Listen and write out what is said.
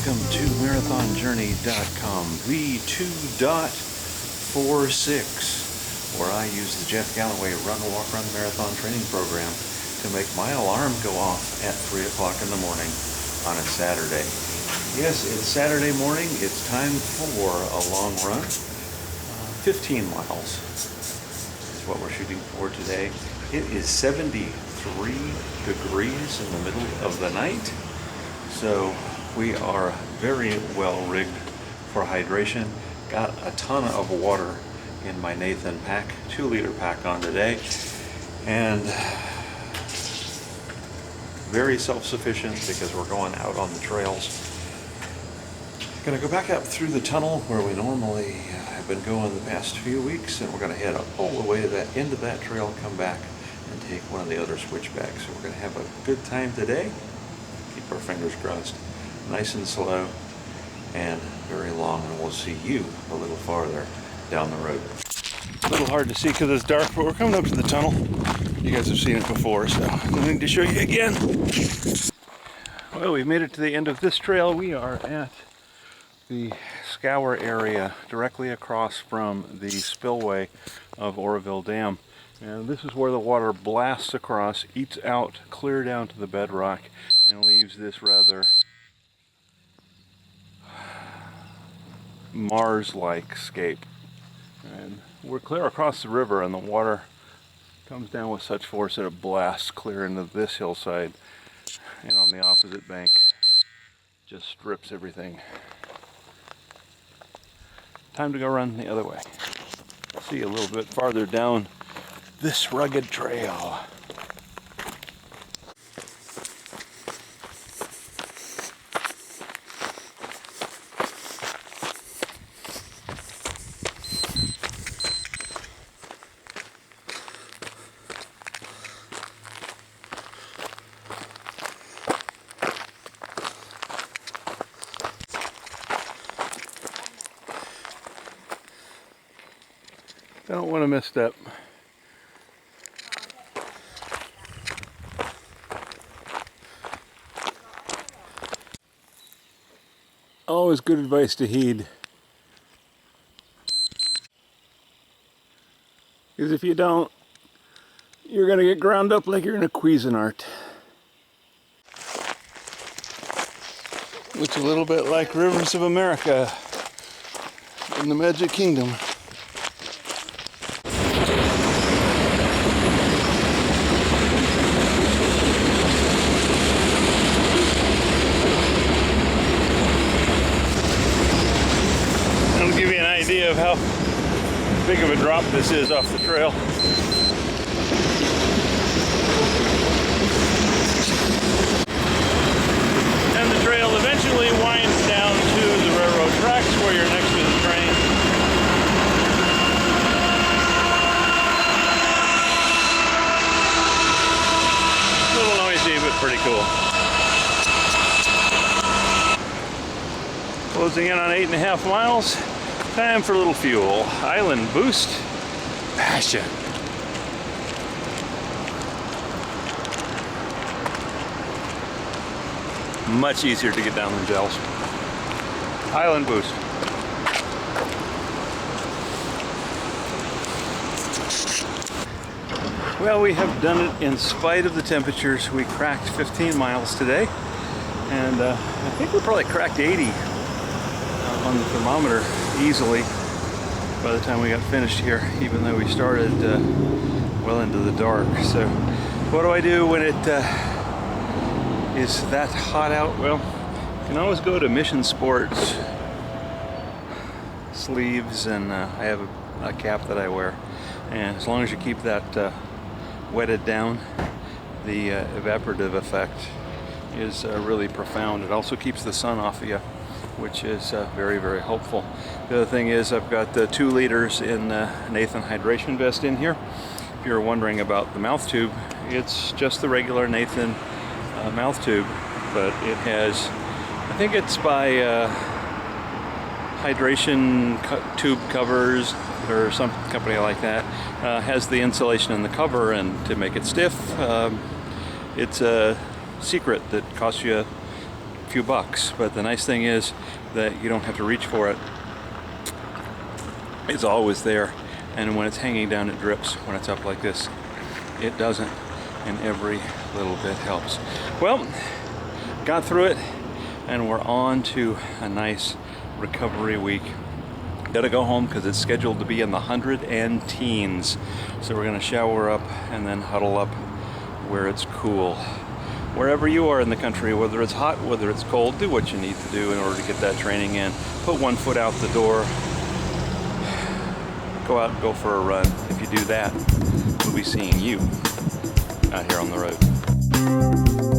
Welcome to MarathonJourney.com v2.46, where I use the Jeff Galloway Run, Walk, Run Marathon training program to make my alarm go off at 3 o'clock in the morning on a Saturday. Yes, it's Saturday morning. It's time for a long run. 15 miles is what we're shooting for today. It is 73 degrees in the middle of the night. So we are very well rigged for hydration. Got a ton of water in my Nathan pack, 2-liter pack on today, and very self-sufficient because we're going out on the trails. Gonna go back up through the tunnel where we normally have been going the past few weeks, and we're gonna head up all the way to that end of that trail, come back and take one of the other switchbacks. So we're gonna have a good time today. Keep our fingers crossed. Nice and slow and very long, and we'll see you a little farther down the road. A little hard to see because it's dark, but we're coming up to the tunnel. You guys have seen it before, so I'm going to show you again. Well, we've made it to the end of this trail. We are at the scour area directly across from the spillway of Oroville Dam. And this is where the water blasts across, eats out clear down to the bedrock, and leaves this rather Mars-like scape. And we're clear across the river, and the water comes down with such force that it blasts clear into this hillside, and on the opposite bank just strips everything. Time to go run the other way. See a little bit farther down this rugged trail. Don't want to misstep. Always good advice to heed. Because if you don't, you're going to get ground up like you're in a Cuisinart. Looks a little bit like Rivers of America in the Magic Kingdom. Of how big of a drop this is off the trail. And the trail eventually winds down to the railroad tracks where you're next to the train. A little noisy, but pretty cool. Closing in on 8.5 miles. Time for a little fuel. Island Boost Passion. Much easier to get down than gels. Island Boost. Well, we have done it in spite of the temperatures. We cracked 15 miles today, and I think we probably cracked 80 on the thermometer easily by the time we got finished here, even though we started well into the dark. So what do I do when it is that hot out? Well, you can always go to Mission Sports sleeves, and I have a cap that I wear, and as long as you keep that wetted down, the evaporative effect is really profound. It also keeps the sun off of you, which is very, very helpful. The other thing is I've got 2 liters in Nathan hydration vest in here. If you're wondering about the mouth tube, it's just the regular Nathan mouth tube, but it has, I think it's by Hydration Tube Covers or some company like that, has the insulation in the cover, and to make it stiff, it's a secret that costs you few bucks. But the nice thing is that you don't have to reach for it. It's always there, and when it's hanging down it drips. When it's up like this it doesn't, and every little bit helps. Well, got through it, and we're on to a nice recovery week. Gotta go home because it's scheduled to be in the 100 and teens. So we're gonna shower up and then huddle up where it's cool. Wherever you are in the country, whether it's hot, whether it's cold, do what you need to do in order to get that training in. Put one foot out the door. Go out and go for a run. If you do that, we'll be seeing you out here on the road.